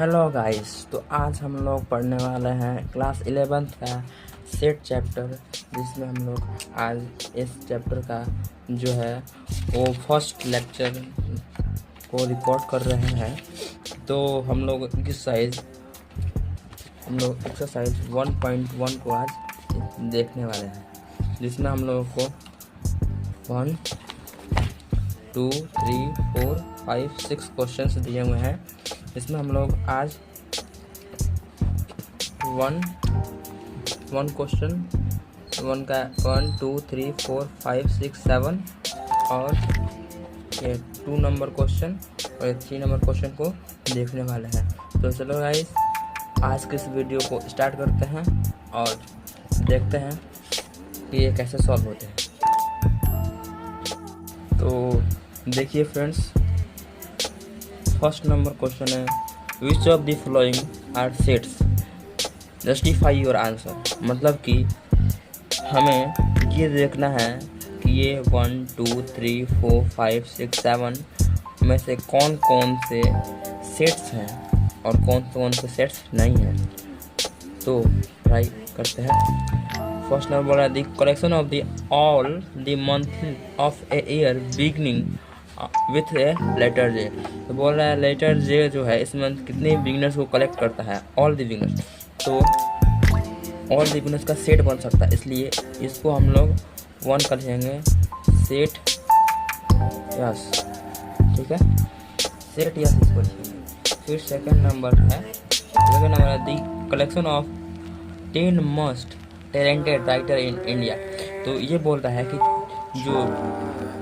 Hello guys, तो आज हम लोग पढ़ने वाले हैं क्लास 11th का सेट चैप्टर, जिसमें हम लोग आज इस चैप्टर का जो है वो फर्स्ट लेक्चर को रिकॉर्ड कर रहे हैं। तो हम लोग एक्सरसाइज 1.1 को आज देखने वाले हैं, जिसमें हम लोगों को 1, 2, 3, 4, 5, 6 क्वेश्चंस दिए हुए हैं। इसमें हम लोग आज वन क्वेश्चन 1 का 1, 2, 3, 4, 5, 6, 7 और ये 2 नंबर क्वेश्चन और 3 नंबर क्वेश्चन को देखने वाले हैं। तो चलो गाइस, आज के इस वीडियो को स्टार्ट करते हैं और देखते हैं कि ये कैसे सॉल्व होते हैं। तो देखिए फ्रेंड्स, फर्स्ट नंबर क्वेश्चन है, which of the following are sets, justify your answer. मतलब कि हमें ये देखना है कि ये 1, 2, 3, 4, 5, 6, 7 में से कौन कौन से सेट्स हैं और कौन से सेट्स नहीं हैं। तो ट्राई करते हैं। फर्स्ट नंबर बोला, the collection of the all the month of a year beginning with a letter J. तो बोल रहा है लेटर जे जो है इस मंथ कितने बिगनर्स को कलेक्ट करता है, ऑल द बिगनर्स। तो ऑल द बिगनर्स का सेट बन सकता है, इसलिए इसको हम लोग 1 कर लेंगे, सेट यस। ठीक है, सेट यस इसको लिखेंगे। फिर सेकंड नंबर है, the collection of 10 most talented writer in India. तो ये बोल रहा है कि जो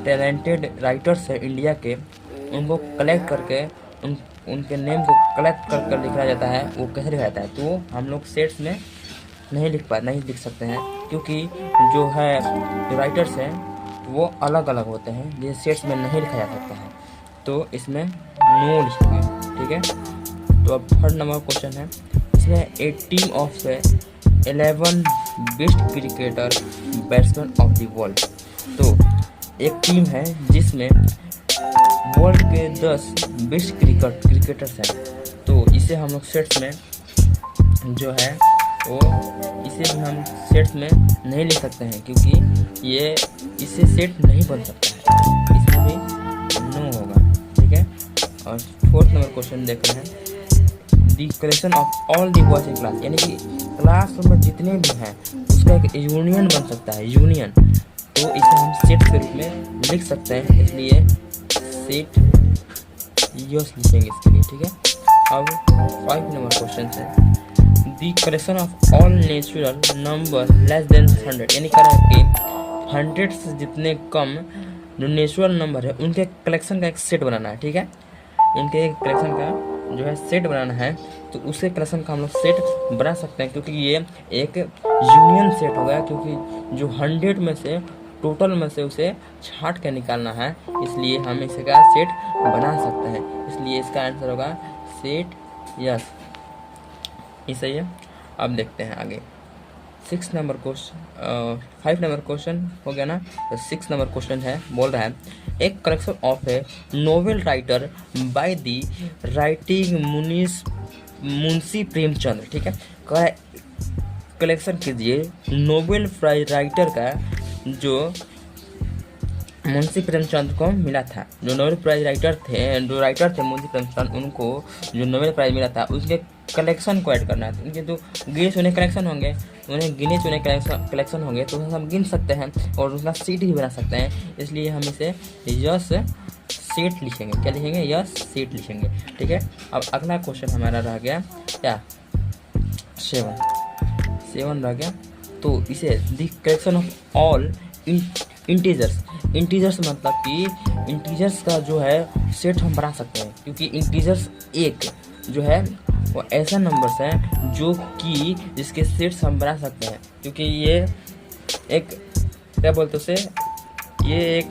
टैलेंटेड राइटर्स है इंडिया के, उनको कलेक्ट करके उनके नेम को कलेक्ट कर लिखा जाता है, वो कैसे लिखा जाता है। तो हम लोग सेट्स में नहीं लिख सकते हैं, क्योंकि जो है जो राइटर्स हैं वो अलग अलग होते हैं, जिसे सेट्स में नहीं लिखा जा सकता है। तो इसमें नो लिखेंगे। ठीक है, तो अब थर्ड नंबर क्वेश्चन है, इसमें a team of 11 best cricketer batsman of the world. तो एक टीम है जिसमें वर्ल्ड के 10 बेस्ट क्रिकेटर्स हैं। तो इसे हम लोग सेट्स में जो है वो इसे भी हम सेट्स में नहीं लिख सकते हैं, क्योंकि ये इससे सेट नहीं बन सकता है, इसमें भी नो होगा। ठीक है, और फोर्थ नंबर क्वेश्चन देख रहे हैं, the collection of all the boys in class, यानी कि क्लास में जितने भी हैं उसका एक यूनियन बन सकता है, यूनियन। तो इसे हम सेट के रूप में लिख सकते हैं, इसलिए सेट यस लिखेंगे इसके लिए। ठीक है, अब 5 नंबर क्वेश्चन है, the collection of all natural number less than 100, यानी कह रहा है कि 100 से जितने कम जो नेचुरल नंबर है उनके कलेक्शन का एक सेट बनाना है। ठीक है, उनके कलेक्शन का जो है सेट बनाना है, तो उसे कलेक्शन का हम लोग सेट बना सकते हैं, क्योंकि ये एक यूनियन सेट होगा, क्योंकि जो 100 में से टोटल में से उसे छांट के निकालना है, इसलिए हम इसका सेट बना सकते हैं, इसलिए इसका आंसर होगा सेट यस। ये सही है। अब देखते हैं आगे 5 नंबर क्वेश्चन हो गया ना। तो 6 नंबर क्वेश्चन है, बोल रहा है, एक collection of A novel writer by the writing Munshi Premchand. ठीक है, कलेक्शन कीजिए नोबेल प्राइज राइटर का जो मुंशी प्रेमचंद को मिला था। जो नोबेल प्राइज राइटर थे मुंशी प्रेमचंद, उनको जो नोबेल प्राइज मिला था उसके कलेक्शन को ऐड करना है। उनके जो गिने चुने कलेक्शन होंगे, उन्हें गिने चुने कलेक्शन होंगे, तो हम गिन सकते हैं और उसका सीट भी बना सकते हैं, इसलिए हम इसे यस सीट लिखेंगे। क्या लिखेंगे? यस सीट लिखेंगे। ठीक है, अब अगला क्वेश्चन हमारा रह गया क्या, 7 रह गया। तो इसे the collection of all integers मतलब कि इंटीजर्स का जो है सेट हम बना सकते हैं, क्योंकि इंटीजर्स एक जो है वो ऐसा नंबर्स हैं जो कि जिसके सेट्स हम बना सकते हैं, क्योंकि ये एक क्या बोलते उसे, ये एक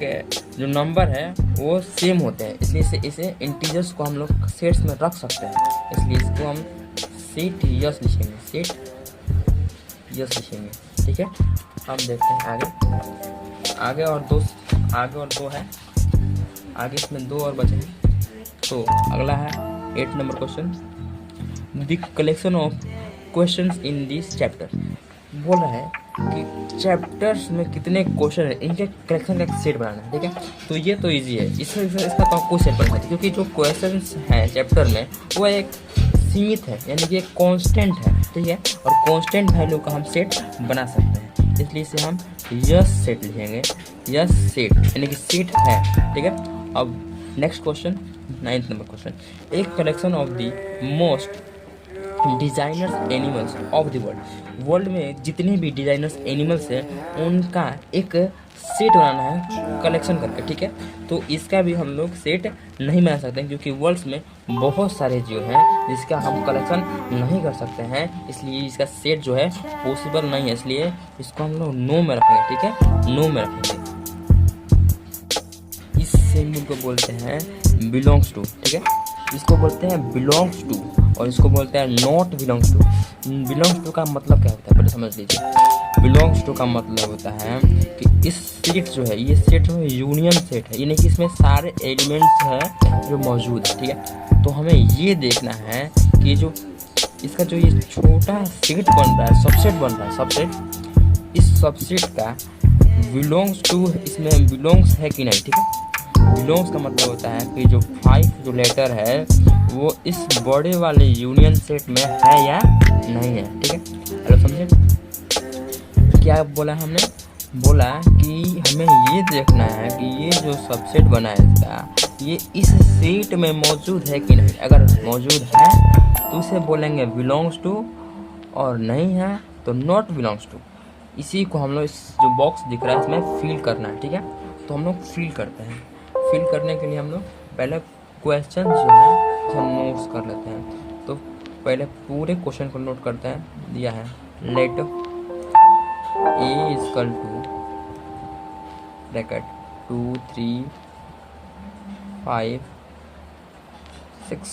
जो नंबर है वो सेम होते हैं, इसलिए इसे इंटीजर्स को हम लोग सेट्स में रख सकते हैं, इसलिए इसको हम सेट यस लिखेंगे, सेट यस लिखेंगे। ठीक है, हम देखते हैं आगे और दो है, आगे इसमें 2 और बचे हैं। तो अगला है 8 number question, the collection of questions in this chapter. बोल रहा है कि चैप्टर्स में कितने क्वेश्चन है, इनके कलेक्शन का एक सेट बनाना है। ठीक है, तो ये तो इजी है, इसका तो कोई सेट बना है, क्योंकि जो क्वेश्चंस हैं चैप्टर में वो एक सीमित है, यानी कि एक कांस्टेंट है। ठीक है, और कांस्टेंट वैल्यू का हम सेट बना सकते हैं, इसलिए इसे हम यस सेट लिखेंगे। यस सेट यानी कि सेट है। ठीक है, अब next question, 9th number question. एक collection of the most designers animals of the world. World में जितने भी डिजाइनर्स एनिमल्स हैं उनका एक सेट बनाना है कलेक्शन करके। ठीक है, तो इसका भी हम लोग सेट नहीं बना सकते क्योंकि वर्ल्ड्स में बहुत सारे जीव हैं जिसका हम कलेक्शन नहीं कर सकते हैं, इसलिए इसका सेट जो है पॉसिबल नहीं है, इसलिए इसको हम लोग नो में रखेंगे। ठीक है, नो में रखेंगे। इस सिंबल को बोलते हैं बिलोंग्स टू। ठीक है, इसको बोलते हैं बिलोंग्स टू और इसको बोलते हैं not belongs to. Belongs to का मतलब क्या होता है पहले समझ लीजिए। बिलोंग्स टू का मतलब होता है कि इस सेट जो है, ये सेट जो है यूनियन सेट है, यानी कि इसमें सारे एलिमेंट्स हैं जो मौजूद है। ठीक है, तो हमें ये देखना है कि जो इसका जो ये छोटा सेट बन रहा है, सबसेट बन रहा है, सबसेट, इस सबसेट का बिलोंग्स टू इसमें बिलोंग्स है कि नहीं। ठीक है, बिलोंग्स का मतलब होता है कि जो 5 जो लेटर है वो इस बड़े वाले यूनियन सेट में है या नहीं है। ठीक है, हेलो समझे क्या बोला हमने? बोला कि हमें ये देखना है कि ये जो सबसेट बना है इसका, ये इस सेट में मौजूद है कि नहीं। अगर मौजूद है तो उसे बोलेंगे बिलोंग्स टू, और नहीं है तो नॉट बिलोंग्स टू। इसी को हम लोग इस जो बॉक्स दिख रहा है इसमें फिल करना है। ठीक है, तो हम लोग फिल करते हैं। फिल करने के लिए हम लोग पहले क्वेश्चन जो है हम नोट्स कर लेते हैं। तो पहले पूरे क्वेश्चन को नोट करते हैं। दिया है late A equal to bracket 2 3 5 6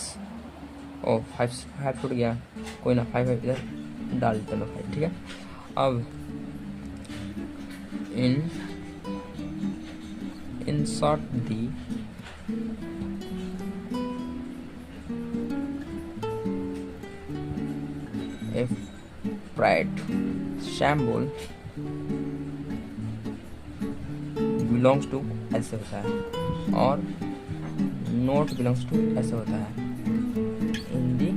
ओ 5 टूट गया, कोई ना 5 इधर डाल देते हैं 5। ठीक है, अब insert the pride symbol belongs to ऐसे होता है और not belongs to ऐसे होता है in the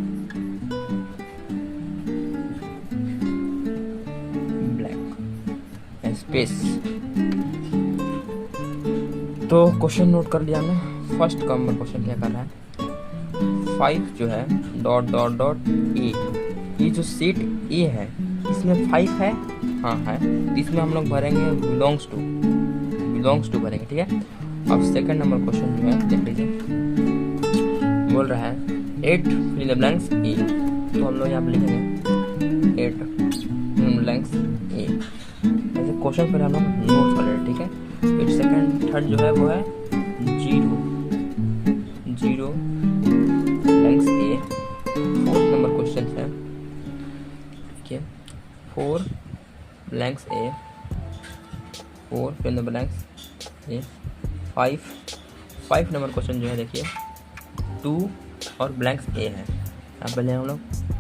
blank space। तो क्वेश्चन नोट कर लिया हमने। फर्स्ट नंबर क्वेश्चन क्या कर रहा है, 5 जो है डॉट डॉट डॉट ए, ये जो सेट ए है इसमें 5 है, हाँ है, तो इसमें हम लोग भरेंगे बिलोंग्स टू भरेंगे। ठीक है, अब सेकंड नंबर क्वेश्चन जो है देख लीजिए, बोल रहा है 8 fill in the blanks a, तो हम लोग यहाँ पे लिखेंगे 8 fill in the blanks a. ऐसे क्वेश्चन पर हम लोग नोट कर रहे हैं। ठीक है, फिर सेकंड थर्ड जो है वो है 0 blanks a. Fourth number question है, ठीक है, 4 blanks a, 4 fill in the blanks a. 5 number question जो है देखिए 2 और ब्लैंक्स ए है, यहाँ पहले हम लोग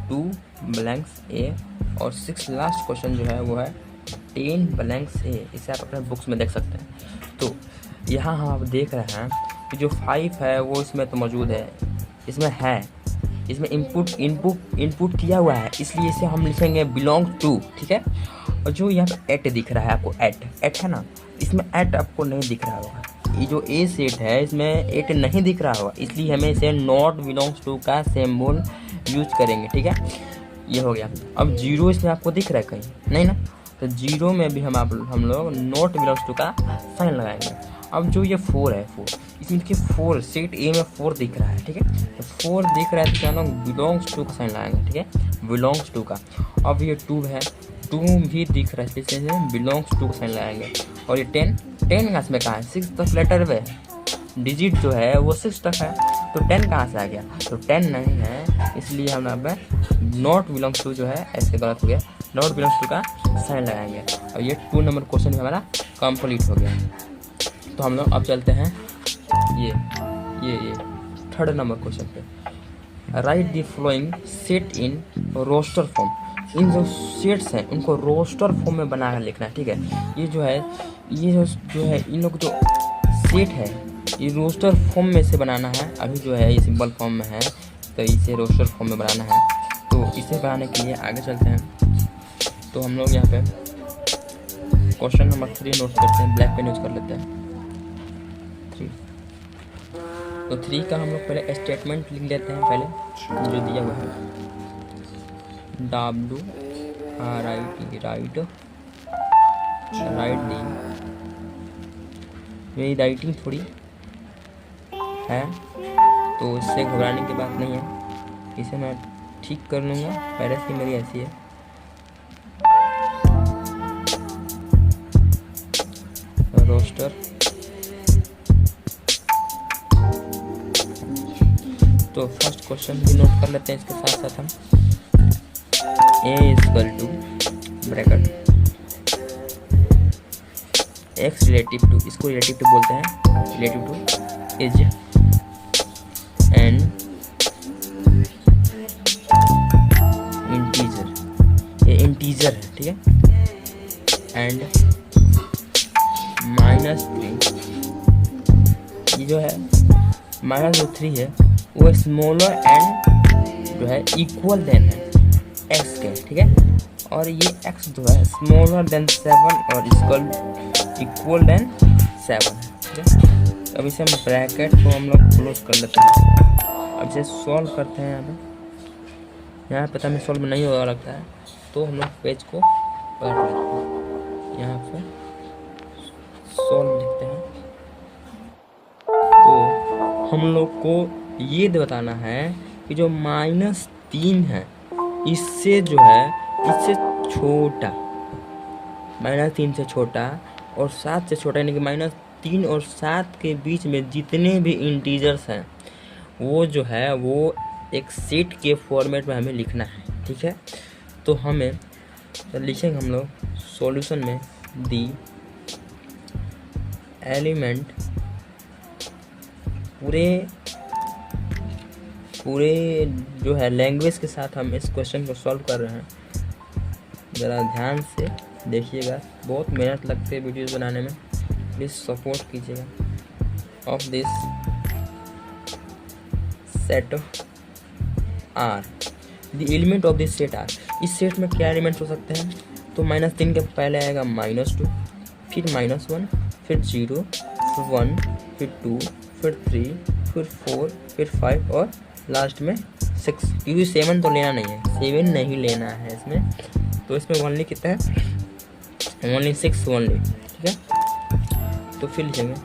2 ब्लैंक्स ए, और 6 लास्ट क्वेश्चन जो है वो है 10 ब्लैंक्स ए। इसे आप अपने बुक्स में देख सकते हैं। तो यहाँ हम आप देख रहे हैं कि जो 5 है वो इसमें तो मौजूद है, इसमें है, इसमें इनपुट किया हुआ है, इसलिए इसे हम लिखेंगे बिलोंग टू। ठीक है, और जो यहाँ पे 8 दिख रहा है आपको, 8 है ना, इसमें 8 आपको नहीं दिख रहा होगा, ये जो ए सेट है इसमें 8 नहीं दिख रहा होगा, इसलिए हमें इसे नॉट बिलोंग्स टू का सिंबल यूज करेंगे। ठीक है, ये हो गया। अब 0 इसमें आपको दिख रहा है कहीं नहीं ना, तो 0 में भी हम लोग नॉट बिलोंग्स टू का साइन लगाएंगे। अब जो ये 4 है, 4 इसमें देखिए 4 सेट ए में 4 दिख रहा है। ठीक है, तो 4 दिख रहा है तो हम लोग बिलोंग्स टू का साइन लगाएंगे। ठीक है, बिलोंग्स टू का। अब ये 2 है, 2 भी दिख रहा है, इसलिए बिलोंग्स टू का साइन लगाएंगे। और ये 10 का इसमें कहाँ है, 6 तक लेटर में डिजिट जो है वो 6 तक है, तो 10 कहाँ से आ गया, तो 10 नहीं है, इसलिए हम यहाँ पे नॉट बिलोंग्स टू जो है ऐसे गलत हो गया, नॉट बिलोंग्स टू का साइन लगाएंगे। और ये 2 नंबर क्वेश्चन हमारा कंप्लीट हो गया। तो हम लोग अब चलते हैं ये 3rd नंबर क्वेश्चन पे। Write the following set in roster form. इन जो सेट्स हैं उनको रोस्टर फॉर्म में बना कर लिखना है, ठीक है। ये जो है इन लोग जो सेट है ये रोस्टर फॉर्म में से बनाना है। अभी जो है ये सिंपल फॉर्म में है तो इसे रोस्टर फॉर्म में बनाना है। तो इसे बनाने के लिए आगे चलते हैं। तो हम लोग यहाँ पे क्वेश्चन नंबर 3 नोट करते हैं, ब्लैक पेन यूज कर लेते हैं 3। तो 3 का हम लोग पहले स्टेटमेंट लिख लेते हैं, पहले जो दिया हुआ है राइट दी। मेरी राइटिंग थोड़ी है तो इससे घबराने की बात नहीं है, इसे मैं ठीक कर लूँगा, पहले से मेरी ऐसी है। रोस्टर तो फर्स्ट क्वेश्चन भी नोट कर लेते हैं इसके साथ साथ हम। A equal to bracket x relative to, इसको रिलेटिव टू बोलते हैं, relative to as and integer, ये इंटीजर है, ठीक है। एंड -3, ये जो है -3 है वो स्मॉलर एंड जो है इक्वल देन है x के, ठीक है। और ये x जो है स्मॉलर देन 7 और इक्वल देन 7, ठीक है। अब इसे हम ब्रैकेट को हम लोग क्लोज कर लेते हैं। अब इसे सॉल्व करते हैं। यहाँ पे हमें सॉल्व नहीं होगा लगता है, तो हम लोग पेज को पलट लेते हैं, यहाँ पे सॉल्व लिखते हैं। तो हम लोग को ये बताना है कि जो -3 है इससे जो है इससे छोटा, -3 से छोटा और 7 से छोटा, यानी कि -3 और 7 के बीच में जितने भी इंटीजर्स हैं वो जो है वो एक सेट के फॉर्मेट में हमें लिखना है, ठीक है। तो हमें लिखेंगे हम लोग सॉल्यूशन में दी एलिमेंट पूरे जो है लैंग्वेज के साथ हम इस क्वेश्चन को सॉल्व कर रहे हैं। ज़रा ध्यान से देखिएगा, बहुत मेहनत लगती है वीडियोस बनाने में, प्लीज़ सपोर्ट कीजिएगा। Of this set are, the element of this set are, इस सेट में क्या एलिमेंट्स हो सकते हैं? तो -3 के पहले आएगा -2, फिर -1, फिर 0, फिर 1, फिर 2, फिर 3, फिर 4, फिर 5 और लास्ट में 6, क्योंकि 7 तो लेना नहीं है, 7 नहीं लेना है इसमें। तो इसमें ओनली कितना है? ओनली 6 ओनली, ठीक है। तो फिर लिखेंगे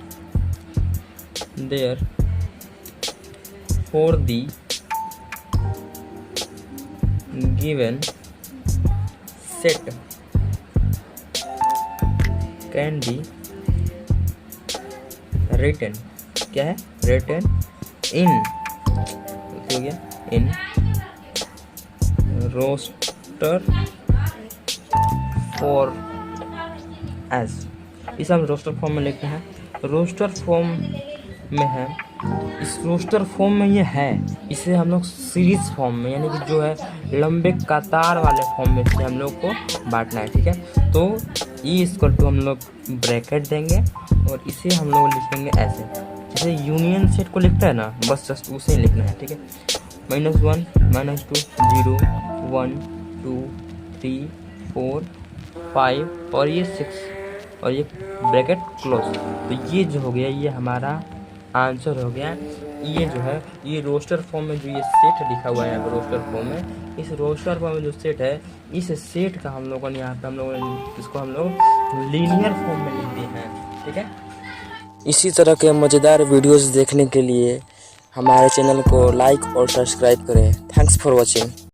therefore the given set can be written, क्या है? रिटन इन, हो गया इन रोस्टर फॉर एज, इसे हम रोस्टर फॉर्म में लिखते हैं। रोस्टर फॉर्म में है, इस रोस्टर फॉर्म में ये है, इसे हम लोग सीरीज फॉर्म में, यानी कि जो है लंबे कतार वाले फॉर्म में से हम लोग को बांटना है, ठीक है। तो ई इसको तो हम लोग ब्रैकेट देंगे और इसे हम लोग लिखेंगे ऐसे, जैसे यूनियन सेट को लिखता है ना, बस जस्ट उसे ही लिखना है, ठीक है। -1, -2, 0, 1, 2, 3, 4, 5 और ये 6 और ये ब्रैकेट क्लोज। तो ये जो हो गया ये हमारा आंसर हो गया। ये जो है ये रोस्टर फॉर्म में जो ये सेट लिखा हुआ है यहाँ पर रोस्टर फॉर्म में, इस रोस्टर फॉर्म में जो सेट है, इस सेट का हम लोगों ने यहाँ पे हम लोग इसको हम लोग लीनियर फॉर्म में लिख दिए हैं, ठीक है। इसी तरह के मज़ेदार वीडियोस देखने के लिए हमारे चैनल को लाइक और सब्सक्राइब करें। Thanks for watching.